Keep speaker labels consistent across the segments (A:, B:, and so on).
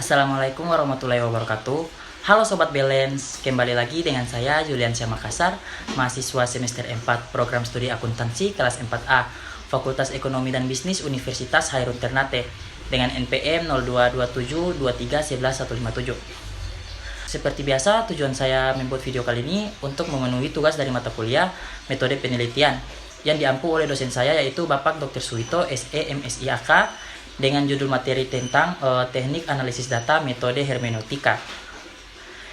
A: Assalamualaikum warahmatullahi wabarakatuh. Halo Sobat Balance, kembali lagi dengan saya Julian Syah Makassar, mahasiswa semester 4 program studi akuntansi kelas 4A, Fakultas Ekonomi dan Bisnis Universitas Hairun Ternate dengan NPM 0227231157. Seperti biasa, tujuan saya membuat video kali ini untuk memenuhi tugas dari mata kuliah metode penelitian yang diampu oleh dosen saya yaitu Bapak Dr. Suwito SE MSIAK dengan judul materi tentang teknik analisis data metode hermeneutika.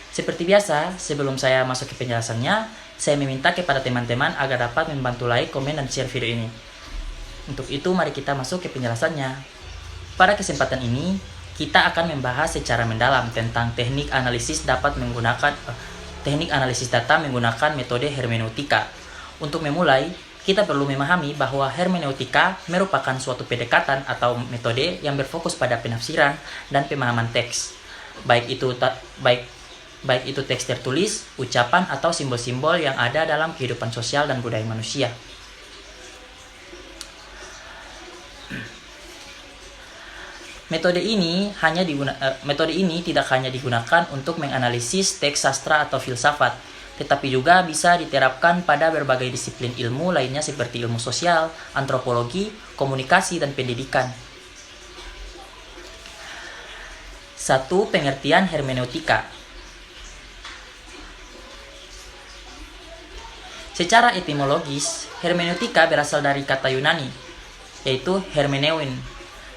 A: Seperti biasa, sebelum saya masuk ke penjelasannya, saya meminta kepada teman-teman agar dapat membantu like, komen, dan share video ini. Untuk itu, mari kita masuk ke penjelasannya. Pada kesempatan ini, kita akan membahas secara mendalam tentang teknik analisis data menggunakan metode hermeneutika. Untuk memulai, kita perlu memahami bahwa hermeneutika merupakan suatu pendekatan atau metode yang berfokus pada penafsiran dan pemahaman teks, baik itu teks tertulis, ucapan, atau simbol-simbol yang ada dalam kehidupan sosial dan budaya manusia. Metode ini tidak hanya digunakan untuk menganalisis teks sastra atau filsafat, tetapi juga bisa diterapkan pada berbagai disiplin ilmu lainnya seperti ilmu sosial, antropologi, komunikasi, dan pendidikan. 1. Pengertian hermeneutika. Secara etimologis, hermeneutika berasal dari kata Yunani, yaitu hermeneuin,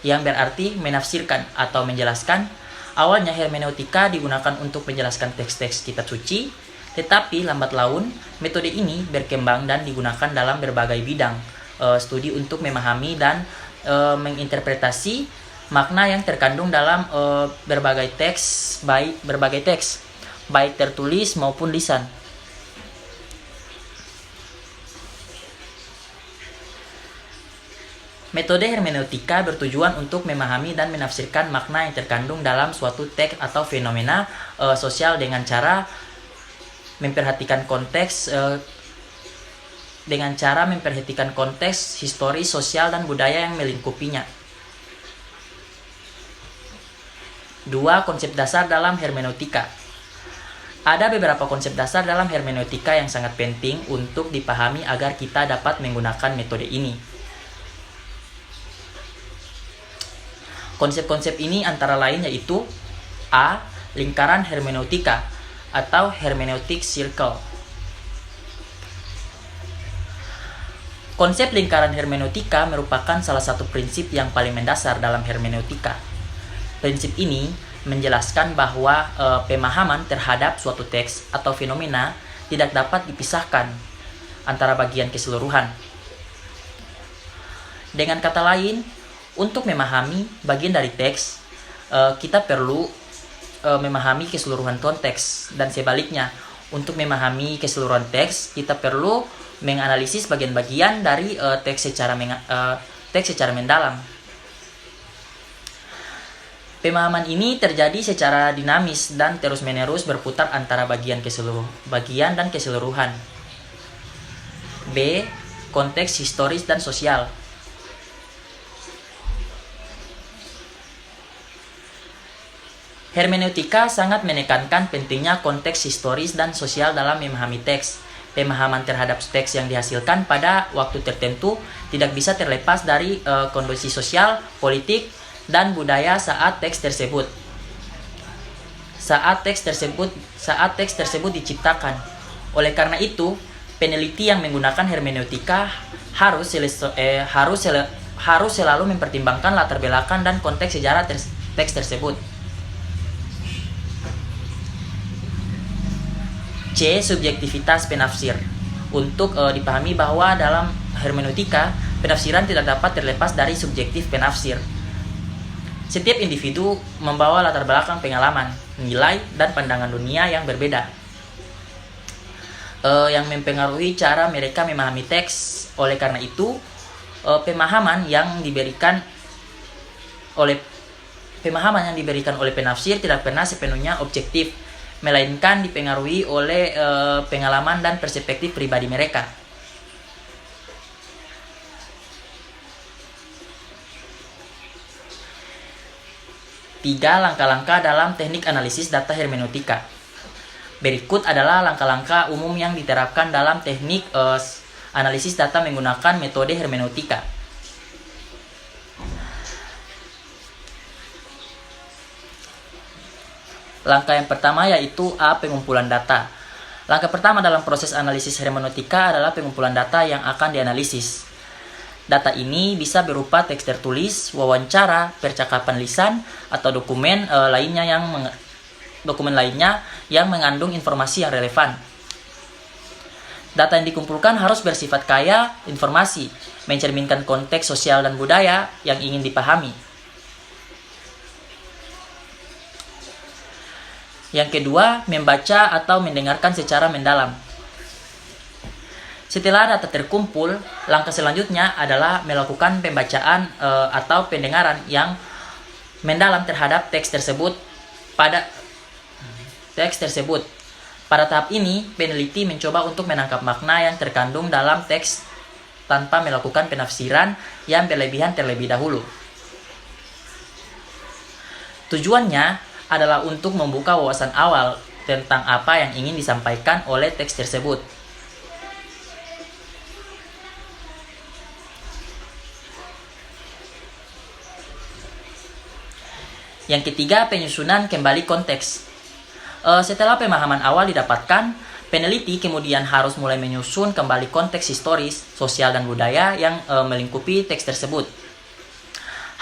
A: yang berarti menafsirkan atau menjelaskan. Awalnya hermeneutika digunakan untuk menjelaskan teks-teks kitab suci, tetapi lambat laun metode ini berkembang dan digunakan dalam berbagai bidang studi untuk memahami dan menginterpretasi makna yang terkandung dalam berbagai teks, baik tertulis maupun lisan. Metode hermeneutika bertujuan untuk memahami dan menafsirkan makna yang terkandung dalam suatu teks atau fenomena sosial dengan cara memperhatikan konteks historis, sosial, dan budaya yang melingkupinya. 2. Konsep dasar dalam hermeneutika. Ada beberapa konsep dasar dalam hermeneutika yang sangat penting untuk dipahami agar kita dapat menggunakan metode ini. Konsep-konsep ini antara lain yaitu A. Lingkaran hermeneutika atau hermeneutic circle. Konsep lingkaran hermeneutika merupakan salah satu prinsip yang paling mendasar dalam hermeneutika. Prinsip ini menjelaskan bahwa pemahaman terhadap suatu teks atau fenomena tidak dapat dipisahkan antara bagian keseluruhan. Dengan kata lain, untuk memahami bagian dari teks, kita perlu memahami keseluruhan konteks, dan sebaliknya, untuk memahami keseluruhan teks kita perlu menganalisis bagian-bagian dari teks secara mendalam. Pemahaman ini terjadi secara dinamis dan terus-menerus berputar antara bagian dan keseluruhan. B. Konteks historis dan sosial. Hermeneutika sangat menekankan pentingnya konteks historis dan sosial dalam memahami teks. Pemahaman terhadap teks yang dihasilkan pada waktu tertentu tidak bisa terlepas dari kondisi sosial, politik, dan budaya saat teks tersebut diciptakan. Oleh karena itu, peneliti yang menggunakan hermeneutika harus selalu mempertimbangkan latar belakang dan konteks sejarah teks tersebut. C. Subjektivitas penafsir. Untuk dipahami bahwa dalam hermeneutika, penafsiran tidak dapat terlepas dari subjektif penafsir. Setiap individu membawa latar belakang pengalaman, nilai, dan pandangan dunia yang berbeda, yang mempengaruhi cara mereka memahami teks. Oleh karena itu, pemahaman yang diberikan oleh penafsir tidak pernah sepenuhnya objektif, melainkan dipengaruhi oleh pengalaman dan perspektif pribadi mereka. Tiga langkah-langkah dalam teknik analisis data hermeneutika. Berikut adalah langkah-langkah umum yang diterapkan dalam teknik analisis data menggunakan metode hermeneutika. Langkah yang pertama yaitu A. Pengumpulan data. Langkah pertama dalam proses analisis hermeneutika adalah pengumpulan data yang akan dianalisis. Data ini bisa berupa teks tertulis, wawancara, percakapan lisan, atau dokumen lainnya yang mengandung informasi yang relevan. Data yang dikumpulkan harus bersifat kaya informasi, mencerminkan konteks sosial dan budaya yang ingin dipahami. Yang kedua, membaca atau mendengarkan secara mendalam. Setelah data terkumpul, langkah selanjutnya adalah melakukan pembacaan atau pendengaran yang mendalam terhadap teks tersebut. Pada tahap ini, peneliti mencoba untuk menangkap makna yang terkandung dalam teks tanpa melakukan penafsiran yang berlebihan terlebih dahulu. Tujuannya adalah untuk membuka wawasan awal tentang apa yang ingin disampaikan oleh teks tersebut. Yang ketiga, penyusunan kembali konteks. Setelah pemahaman awal didapatkan, peneliti kemudian harus mulai menyusun kembali konteks historis, sosial, dan budaya yang melingkupi teks tersebut.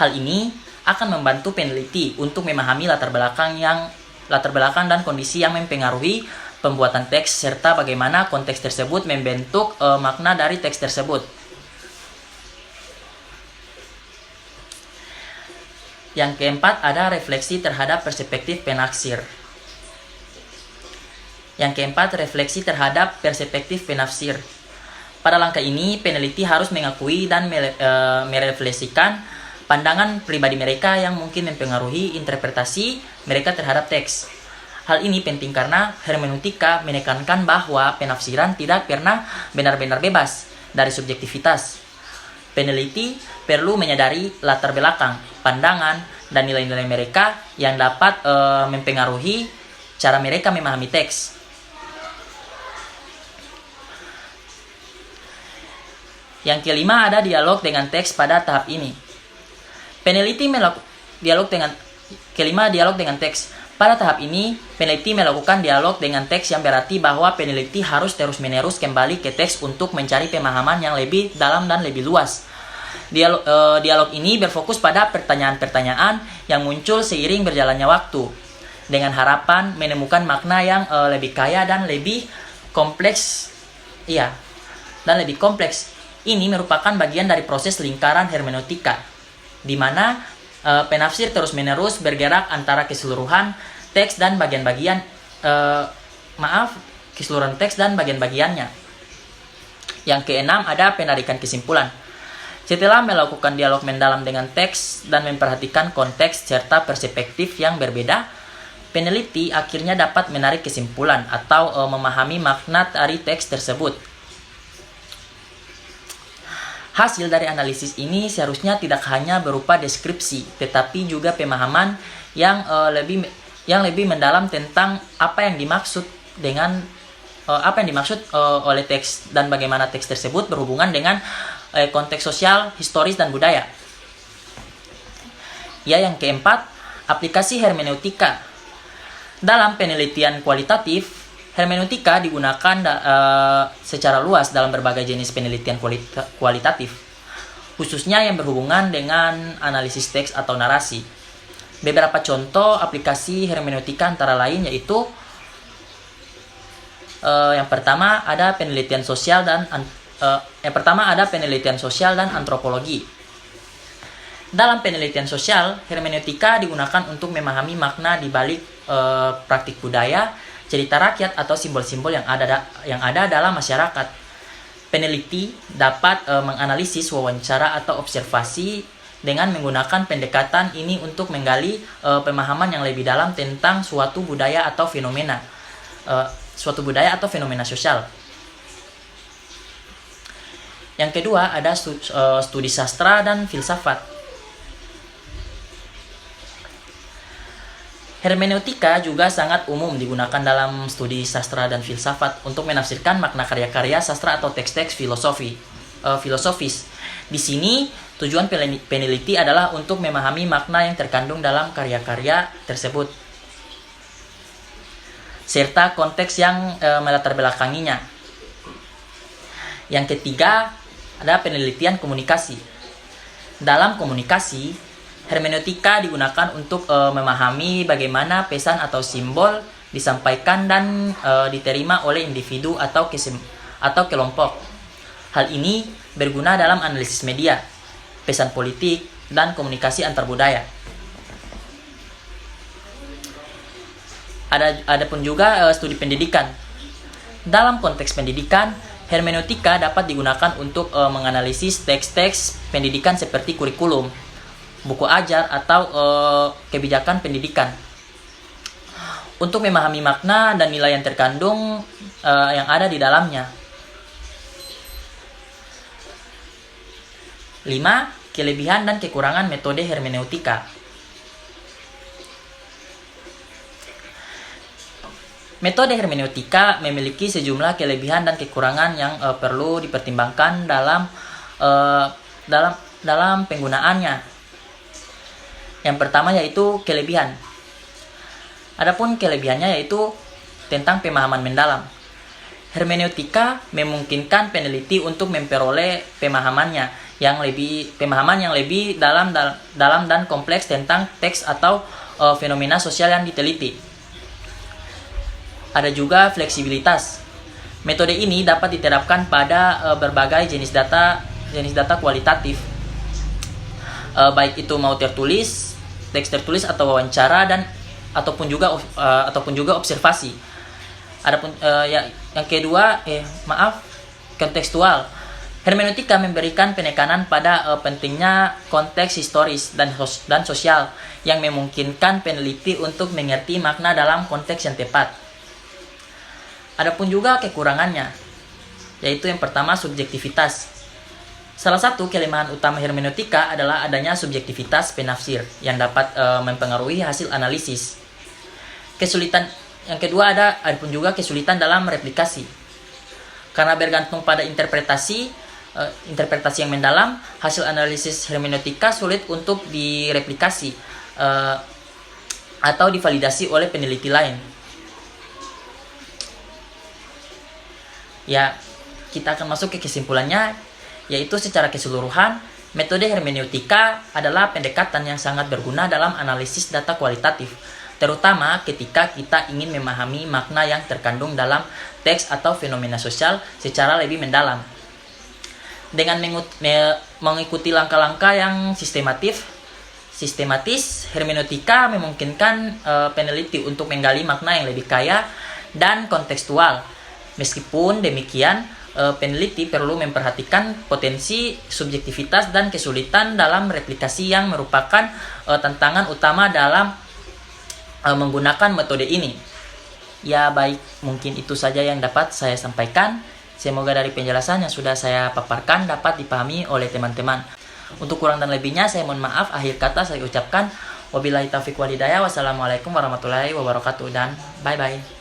A: Hal ini akan membantu peneliti untuk memahami latar belakang dan kondisi yang mempengaruhi pembuatan teks serta bagaimana konteks tersebut membentuk makna dari teks tersebut. Yang keempat, ada refleksi terhadap perspektif penafsir. Pada langkah ini, peneliti harus mengakui dan merefleksikan pandangan pribadi mereka yang mungkin mempengaruhi interpretasi mereka terhadap teks. Hal ini penting karena hermeneutika menekankan bahwa penafsiran tidak pernah benar-benar bebas dari subjektivitas. Peneliti perlu menyadari latar belakang, pandangan, dan nilai-nilai mereka yang dapat mempengaruhi cara mereka memahami teks. Yang kelima, ada dialog dengan teks pada tahap ini. Dialog dengan teks. Pada tahap ini, peneliti melakukan dialog dengan teks yang berarti bahwa peneliti harus terus-menerus kembali ke teks untuk mencari pemahaman yang lebih dalam dan lebih luas. Dialog ini berfokus pada pertanyaan-pertanyaan yang muncul seiring berjalannya waktu, dengan harapan menemukan makna yang lebih kaya dan lebih kompleks. Ini merupakan bagian dari proses lingkaran hermeneutika, di mana penafsir terus-menerus bergerak antara keseluruhan teks dan bagian-bagiannya. Yang keenam, ada penarikan kesimpulan. Setelah melakukan dialog mendalam dengan teks dan memperhatikan konteks serta perspektif yang berbeda, peneliti akhirnya dapat menarik kesimpulan atau memahami makna dari teks tersebut. Hasil dari analisis ini seharusnya tidak hanya berupa deskripsi, tetapi juga pemahaman yang lebih mendalam tentang apa yang dimaksud oleh teks dan bagaimana teks tersebut berhubungan dengan konteks sosial, historis, dan budaya. Yang keempat, aplikasi hermeneutika. Dalam penelitian kualitatif, Hermeneutika digunakan secara luas dalam berbagai jenis penelitian kualitatif, khususnya yang berhubungan dengan analisis teks atau narasi. Beberapa contoh aplikasi hermeneutika antara lain yaitu yang pertama ada penelitian sosial dan antropologi. Dalam penelitian sosial, hermeneutika digunakan untuk memahami makna di balik praktik budaya, cerita rakyat atau simbol-simbol yang ada dalam masyarakat. Peneliti dapat menganalisis wawancara atau observasi dengan menggunakan pendekatan ini untuk menggali pemahaman yang lebih dalam tentang suatu budaya atau fenomena sosial. Yang kedua ada studi sastra dan filsafat. Hermeneutika juga sangat umum digunakan dalam studi sastra dan filsafat untuk menafsirkan makna karya-karya sastra atau teks-teks filosofis. Di sini, tujuan peneliti adalah untuk memahami makna yang terkandung dalam karya-karya tersebut, serta konteks yang melatar belakanginya. Yang ketiga, ada penelitian komunikasi. Dalam komunikasi, hermeneutika digunakan untuk memahami bagaimana pesan atau simbol disampaikan dan diterima oleh individu atau kelompok. Hal ini berguna dalam analisis media, pesan politik, dan komunikasi antar budaya. Ada pun juga studi pendidikan. Dalam konteks pendidikan, hermeneutika dapat digunakan untuk menganalisis teks-teks pendidikan seperti kurikulum, buku ajar, atau kebijakan pendidikan untuk memahami makna dan nilai yang terkandung yang ada di dalamnya. 5. Kelebihan dan kekurangan metode hermeneutika. Metode hermeneutika memiliki sejumlah kelebihan dan kekurangan yang perlu dipertimbangkan dalam penggunaannya. Yang pertama yaitu kelebihan. Adapun kelebihannya yaitu tentang pemahaman mendalam. Hermeneutika memungkinkan peneliti untuk memperoleh pemahaman yang lebih dalam dan kompleks tentang teks atau fenomena sosial yang diteliti. Ada juga fleksibilitas. Metode ini dapat diterapkan pada berbagai jenis data kualitatif, baik itu mau tertulis, teks tertulis atau wawancara ataupun juga observasi. Adapun yang kedua kontekstual. Hermeneutika memberikan penekanan pada pentingnya konteks historis dan sosial yang memungkinkan peneliti untuk mengerti makna dalam konteks yang tepat. Adapun juga kekurangannya, yaitu yang pertama subjektivitas. Salah satu kelemahan utama hermeneutika adalah adanya subjektivitas penafsir yang dapat mempengaruhi hasil analisis. Yang kedua ada pun juga kesulitan dalam replikasi. Karena bergantung pada interpretasi yang mendalam, hasil analisis hermeneutika sulit untuk direplikasi atau divalidasi oleh peneliti lain. Ya, kita akan masuk ke kesimpulannya, yaitu secara keseluruhan, metode hermeneutika adalah pendekatan yang sangat berguna dalam analisis data kualitatif, terutama ketika kita ingin memahami makna yang terkandung dalam teks atau fenomena sosial secara lebih mendalam. Dengan mengikuti langkah-langkah yang sistematis, hermeneutika memungkinkan peneliti untuk menggali makna yang lebih kaya dan kontekstual. Meskipun demikian, peneliti perlu memperhatikan potensi subjektivitas dan kesulitan dalam replikasi yang merupakan tantangan utama dalam menggunakan metode ini. Ya baik, mungkin itu saja yang dapat saya sampaikan. Semoga dari penjelasan yang sudah saya paparkan dapat dipahami oleh teman-teman. Untuk kurang dan lebihnya saya mohon maaf. Akhir kata saya ucapkan wabillahi taufiq walhidayah. Wassalamualaikum warahmatullahi wabarakatuh dan bye-bye.